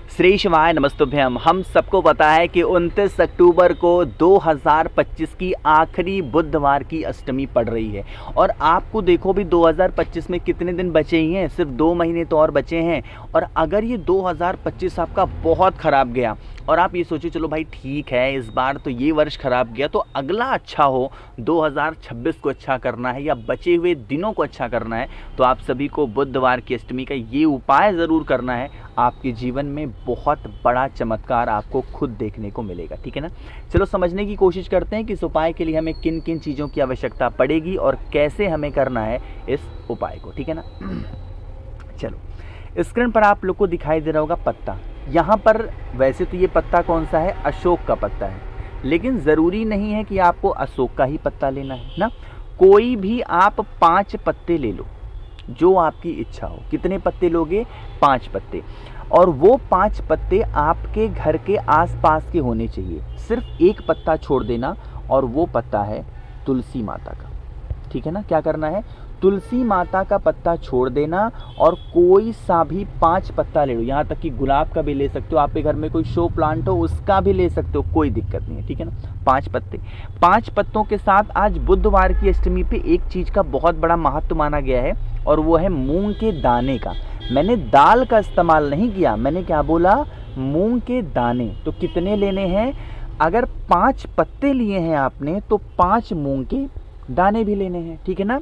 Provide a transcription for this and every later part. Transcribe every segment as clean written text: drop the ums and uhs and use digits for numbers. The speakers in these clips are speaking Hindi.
श्री शिवाय नमस्तुभ्यम। हम सबको पता है कि 29 अक्टूबर को 2025 की आखिरी बुधवार की अष्टमी पड़ रही है और आपको देखो भी 2025 में कितने दिन बचे ही हैं, सिर्फ 2 महीने तो और बचे हैं। और अगर ये 2025 आपका बहुत ख़राब गया और आप ये सोचिए चलो भाई ठीक है इस बार तो ये वर्ष ख़राब गया तो अगला अच्छा हो, 2026 को अच्छा करना है या बचे हुए दिनों को अच्छा करना है, तो आप सभी को बुधवार की अष्टमी का ये उपाय ज़रूर करना है। आपके जीवन में बहुत बड़ा चमत्कार आपको खुद देखने को मिलेगा। ठीक है ना। चलो समझने की कोशिश करते हैं कि इस उपाय के लिए हमें किन किन चीज़ों की आवश्यकता पड़ेगी और कैसे हमें करना है इस उपाय को। ठीक है ना। चलो स्क्रीन पर आप लोग को दिखाई दे रहा होगा पत्ता। यहाँ पर वैसे तो ये पत्ता कौन सा है, अशोक का पत्ता है, लेकिन ज़रूरी नहीं है कि आपको अशोक का ही पत्ता लेना है ना। कोई भी आप 5 पत्ते ले लो जो आपकी इच्छा हो। कितने पत्ते लोगे? 5 पत्ते। और वो 5 पत्ते आपके घर के आसपास के होने चाहिए। सिर्फ एक पत्ता छोड़ देना और वो पत्ता है तुलसी माता का। ठीक है ना। क्या करना है, तुलसी माता का पत्ता छोड़ देना और कोई सा भी 5 पत्ता ले लो। यहाँ तक कि गुलाब का भी ले सकते हो, आपके घर में कोई शो प्लांट हो उसका भी ले सकते हो, कोई दिक्कत नहीं है। ठीक है ना। 5 पत्ते, 5 पत्तों के साथ आज बुधवार की अष्टमी पे एक चीज़ का बहुत बड़ा महत्व माना गया है और वो है मूंग के दाने का। मैंने दाल का इस्तेमाल नहीं किया, मैंने क्या बोला, मूंग के दाने। तो कितने लेने हैं? अगर 5 पत्ते लिए हैं आपने तो 5 मूंग के दाने भी लेने हैं। ठीक है ना।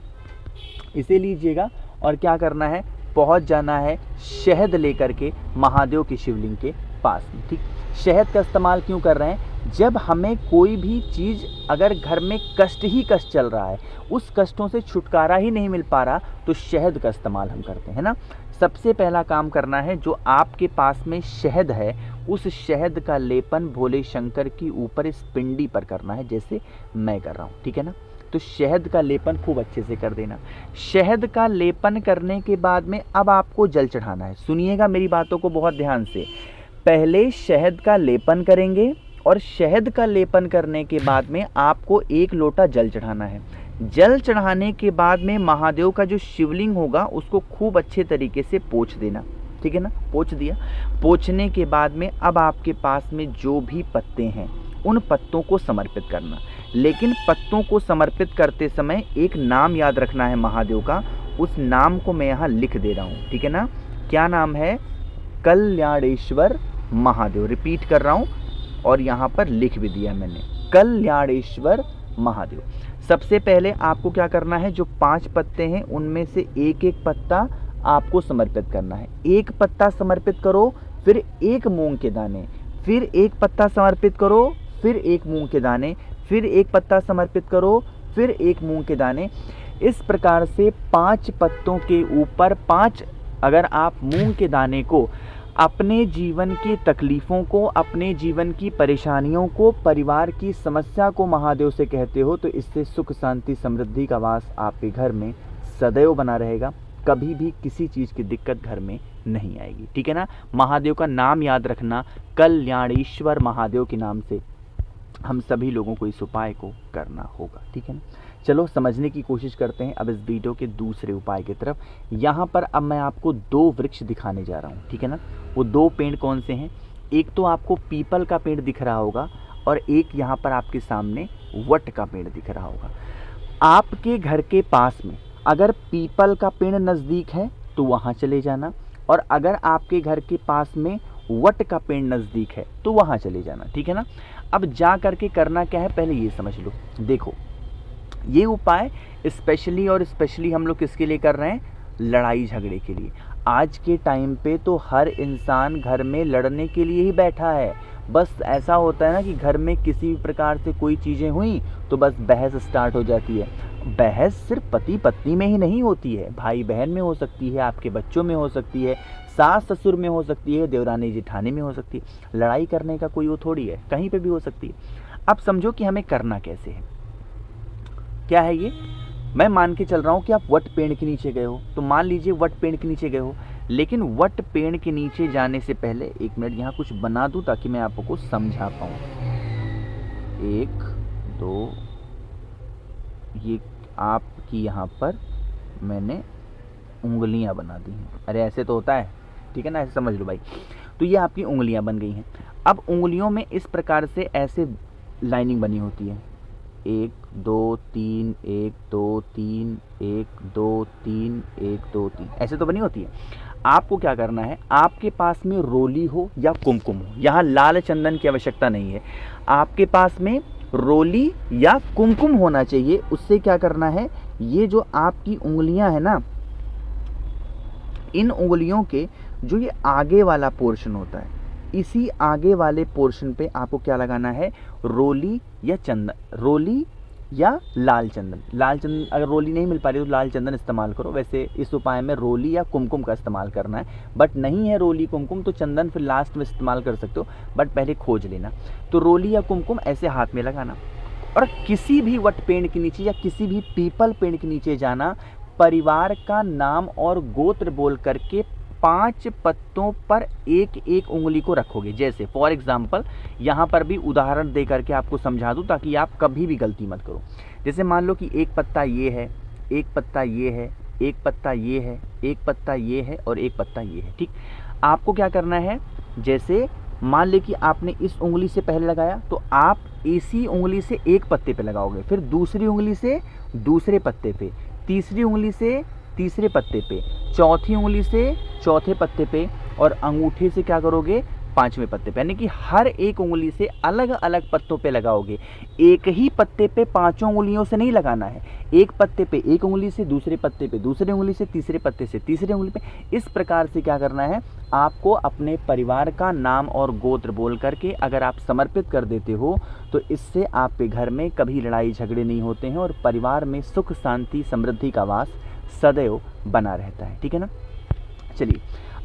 इसे लीजिएगा और क्या करना है, पहुंच जाना है शहद लेकर के महादेव की शिवलिंग के पास में। ठीक, शहद का इस्तेमाल क्यों कर रहे हैं? जब हमें कोई भी चीज़ अगर घर में कष्ट ही कष्ट चल रहा है, उस कष्टों से छुटकारा ही नहीं मिल पा रहा, तो शहद का इस्तेमाल हम करते हैं ना। सबसे पहला काम करना है, जो आपके पास में शहद है उस शहद का लेपन भोले शंकर की ऊपर इस पिंडी पर करना है, जैसे मैं कर रहा हूँ। ठीक है ना। तो शहद का लेपन खूब अच्छे से कर देना। शहद का लेपन करने के बाद में अब आपको जल चढ़ाना है। सुनिएगा मेरी बातों को बहुत ध्यान से। पहले शहद का लेपन करेंगे और शहद का लेपन करने के बाद में आपको 1 लोटा जल चढ़ाना है। जल चढ़ाने के बाद में महादेव का जो शिवलिंग होगा उसको खूब अच्छे तरीके से पोंछ देना। ठीक है ना। पोंछ दिया। पोंछने के बाद में अब आपके पास में जो भी पत्ते हैं उन पत्तों को समर्पित करना। लेकिन पत्तों को समर्पित करते समय एक नाम याद रखना है महादेव का। उस नाम को मैं यहाँ लिख दे रहा हूँ। ठीक है ना। क्या नाम है? कल्याणेश्वर महादेव। रिपीट कर रहा हूँ और यहाँ पर लिख भी दिया मैंने, कल्याणेश्वर महादेव। सबसे पहले आपको क्या करना है, जो 5 पत्ते हैं उनमें से एक एक पत्ता आपको समर्पित करना है। एक पत्ता समर्पित करो, फिर 1 मूंग के दाने, फिर 1 पत्ता समर्पित करो, फिर 1 मूंग के दाने, फिर 1 पत्ता समर्पित करो, फिर 1 मूंग के दाने। इस प्रकार से 5 पत्तों के ऊपर 5, अगर आप मूंग के दाने को अपने जीवन की तकलीफ़ों को, अपने जीवन की परेशानियों को, परिवार की समस्या को महादेव से कहते हो तो इससे सुख शांति समृद्धि का वास आपके घर में सदैव बना रहेगा। कभी भी किसी चीज़ की दिक्कत घर में नहीं आएगी। ठीक है ना। महादेव का नाम याद रखना, कल्याणेश्वर महादेव के नाम से हम सभी लोगों को इस उपाय को करना होगा। ठीक है ना। चलो समझने की कोशिश करते हैं अब इस वीडियो के दूसरे उपाय की तरफ। यहाँ पर अब मैं आपको 2 वृक्ष दिखाने जा रहा हूँ। ठीक है ना। वो 2 पेड़ कौन से हैं? एक तो आपको पीपल का पेड़ दिख रहा होगा और एक यहाँ पर आपके सामने वट का पेड़ दिख रहा होगा। आपके घर के पास में अगर पीपल का पेड़ नज़दीक है तो वहाँ चले जाना, और अगर आपके घर के पास में वट का पेड़ नज़दीक है तो वहाँ चले जाना। ठीक है ना। अब जा करके करना क्या है, पहले ये समझ लो। देखो ये उपाय स्पेशली हम लोग किसके लिए कर रहे हैं? लड़ाई झगड़े के लिए। आज के टाइम पे तो हर इंसान घर में लड़ने के लिए ही बैठा है। बस ऐसा होता है ना कि घर में किसी भी प्रकार से कोई चीज़ें हुई तो बस बहस स्टार्ट हो जाती है। बहस सिर्फ पति पत्नी में ही नहीं होती है, भाई बहन में हो सकती है, आपके बच्चों में हो सकती है, सास ससुर में हो सकती है, देवरानी जेठानी में हो सकती है। लड़ाई करने का कोई वो थोड़ी है, कहीं पे भी हो सकती है। अब समझो कि हमें करना कैसे है। क्या है ये? मैं मान के चल रहा हूँ कि आप वट पेड़ के नीचे गए हो, तो मान लीजिए वट पेड़ के नीचे गए हो, लेकिन वट पेड़ के नीचे जाने से पहले 1 मिनट यहाँ कुछ बना दूँ ताकि मैं आपको समझा पाऊँ। 1 2, ये आपकी यहाँ पर मैंने उंगलियां बना दी हैं। अरे ऐसे तो होता है, ठीक है ना, ऐसे समझ लो भाई। तो ये आपकी उंगलियां बन गई हैं। अब उंगलियों में इस प्रकार से ऐसे लाइनिंग बनी होती है, 1 2 3 1 2 3 1 2 3 1 2 3, ऐसे तो बनी होती है। आपको क्या करना है, आपके पास में रोली हो या कुमकुम हो, यहाँ लाल चंदन की आवश्यकता नहीं है, आपके पास में रोली या कुमकुम होना चाहिए। उससे क्या करना है, ये जो आपकी उंगलियां है ना, इन उंगलियों के जो ये आगे वाला पोर्शन होता है, इसी आगे वाले पोर्शन पे आपको क्या लगाना है, रोली या चंदन, रोली या लाल चंदन। लाल चंदन अगर रोली नहीं मिल पा रही तो लाल चंदन इस्तेमाल करो। वैसे इस उपाय में रोली या कुमकुम का इस्तेमाल करना है, बट नहीं है रोली कुमकुम तो चंदन फिर लास्ट में इस्तेमाल कर सकते हो, बट पहले खोज लेना। तो रोली या कुमकुम ऐसे हाथ में लगाना और किसी भी वट पेड़ के नीचे या किसी भी पीपल पेड़ के नीचे जाना, परिवार का नाम और गोत्र बोल करके 5 पत्तों पर एक एक उंगली को रखोगे। जैसे फॉर एग्जाम्पल यहाँ पर भी उदाहरण दे करके आपको समझा दूँ ताकि आप कभी भी गलती मत करो। जैसे मान लो कि एक पत्ता ये है, एक पत्ता ये है, एक पत्ता ये है, एक पत्ता ये है और एक पत्ता ये है। ठीक, आपको क्या करना है, जैसे मान ले कि आपने इस उंगली से पहले लगाया तो आप इसी उंगली से एक पत्ते पे लगाओगे, फिर दूसरी उंगली से दूसरे पत्ते पे, तीसरी उंगली से तीसरे पत्ते पे, चौथी उंगली से चौथे पत्ते पे और अंगूठे से क्या करोगे, 5वें पत्ते पे। यानी कि हर एक उंगली से अलग अलग पत्तों पे लगाओगे। एक ही पत्ते पे 5 उंगलियों से नहीं लगाना है, एक पत्ते पे एक उंगली से, दूसरे पत्ते पे दूसरे उंगली से, तीसरे पत्ते से तीसरे उंगली पे। इस प्रकार से क्या करना है, आपको अपने परिवार का नाम और गोत्र बोल करके अगर आप समर्पित कर देते हो तो इससे आपके घर में कभी लड़ाई झगड़े नहीं होते हैं और परिवार में सुख शांति समृद्धि का वास सदैव बना रहता है। ठीक है ना, चलिए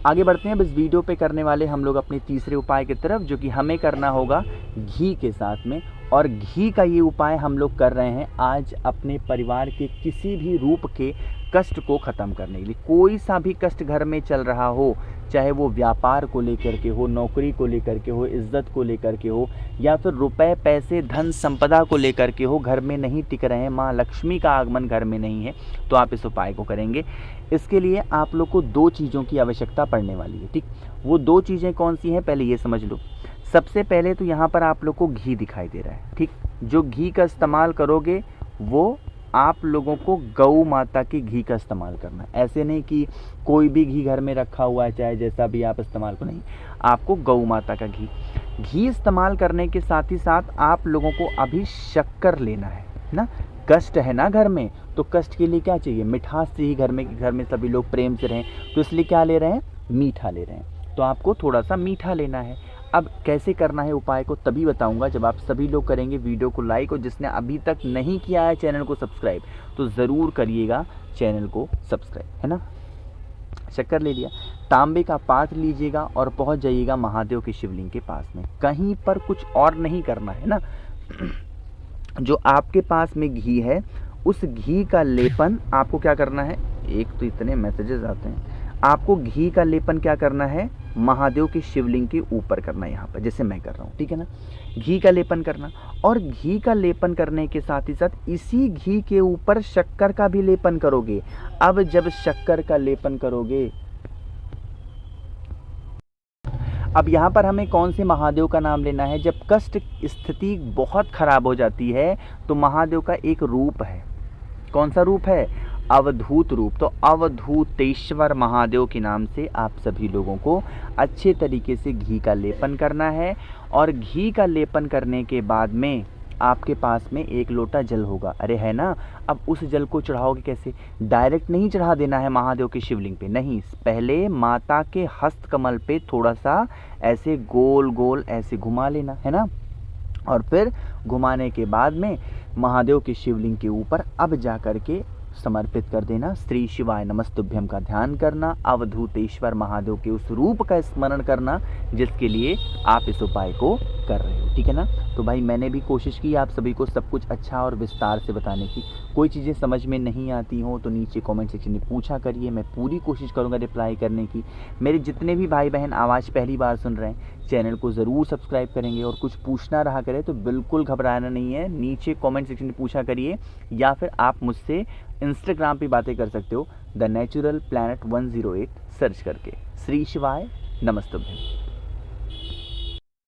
आगे बढ़ते हैं। अब इस वीडियो पे करने वाले हम लोग अपने तीसरे उपाय की तरफ, जो कि हमें करना होगा घी के साथ में। और घी का ये उपाय हम लोग कर रहे हैं आज अपने परिवार के किसी भी रूप के कष्ट को ख़त्म करने के लिए। कोई सा भी कष्ट घर में चल रहा हो, चाहे वो व्यापार को लेकर के हो, नौकरी को लेकर के हो, इज्जत को लेकर के हो, या फिर रुपए पैसे धन संपदा को लेकर के हो, घर में नहीं टिक रहे हैं, माँ लक्ष्मी का आगमन घर में नहीं है, तो आप इस उपाय को करेंगे। इसके लिए आप लोग को 2 चीज़ों की आवश्यकता पड़ने वाली है। ठीक, वो 2 चीज़ें कौन सी हैं, पहले ये समझ लो। सबसे पहले तो यहाँ पर आप लोग को घी दिखाई दे रहा है। ठीक, जो घी का इस्तेमाल करोगे वो आप लोगों को गौ माता के घी का इस्तेमाल करना है। ऐसे नहीं कि कोई भी घी घर में रखा हुआ है चाहे जैसा भी आप इस्तेमाल करो, नहीं, आपको गौ माता का घी इस्तेमाल करने के साथ ही साथ आप लोगों को अभी शक्कर लेना है ना। कष्ट है ना घर में, तो कष्ट के लिए क्या चाहिए, मिठास चाहिए। घर में सभी लोग प्रेम से रहें, तो इसलिए क्या ले रहे हैं, मीठा ले रहे हैं। तो आपको थोड़ा सा मीठा लेना है। अब कैसे करना है उपाय को तभी बताऊंगा जब आप सभी लोग करेंगे वीडियो को लाइक, और जिसने अभी तक नहीं किया है चैनल को सब्सक्राइब तो ज़रूर करिएगा चैनल को सब्सक्राइब, है ना। शक्कर ले लिया, तांबे का पात्र लीजिएगा और पहुंच जाइएगा महादेव के शिवलिंग के पास में। कहीं पर कुछ और नहीं करना है ना। जो आपके पास में घी है उस घी का लेपन आपको क्या करना है, एक तो इतने मैसेजेस आते हैं, आपको घी का लेपन क्या करना है, महादेव के शिवलिंग के ऊपर करना है, यहाँ पर जैसे मैं कर रहा हूँ। ठीक है ना, घी का लेपन करना। और घी का लेपन करने के साथ ही साथ इसी घी के ऊपर शक्कर का भी लेपन करोगे। अब जब शक्कर का लेपन करोगे, अब यहाँ पर हमें कौन से महादेव का नाम लेना है, जब कष्ट स्थिति बहुत खराब हो जाती है तो महादेव का एक रूप है। कौन सा रूप है, अवधूत रूप। तो अवधूतेश्वर महादेव के नाम से आप सभी लोगों को अच्छे तरीके से घी का लेपन करना है। और घी का लेपन करने के बाद में आपके पास में 1 लोटा जल होगा, अरे है ना। अब उस जल को चढ़ाओगे कैसे, डायरेक्ट नहीं चढ़ा देना है महादेव के शिवलिंग पे, नहीं, पहले माता के हस्त कमल पे थोड़ा सा ऐसे गोल गोल ऐसे घुमा लेना है ना। और फिर घुमाने के बाद में महादेव के शिवलिंग के ऊपर अब जा कर के समर्पित कर देना। श्री शिवाय नमस्तुभ्यम का ध्यान करना, अवधूतेश्वर महादेव के उस रूप का स्मरण करना जिसके लिए आप इस उपाय को कर रहे हो। ठीक है ना। तो भाई मैंने भी कोशिश की आप सभी को सब कुछ अच्छा और विस्तार से बताने की। कोई चीज़ें समझ में नहीं आती हो तो नीचे कमेंट सेक्शन में पूछा करिए, मैं पूरी कोशिश करूँगा रिप्लाई करने की। मेरे जितने भी भाई बहन आवाज़ पहली बार सुन रहे हैं चैनल को ज़रूर सब्सक्राइब करेंगे, और कुछ पूछना रहा करे तो बिल्कुल घबराना नहीं है, नीचे कमेंट सेक्शन में पूछा करिए, या फिर आप मुझसे इंस्टाग्राम पे बातें कर सकते हो, द नेचुरल प्लैनेट 108 सर्च करके। श्री शिवाय नमस्तुभ्यं।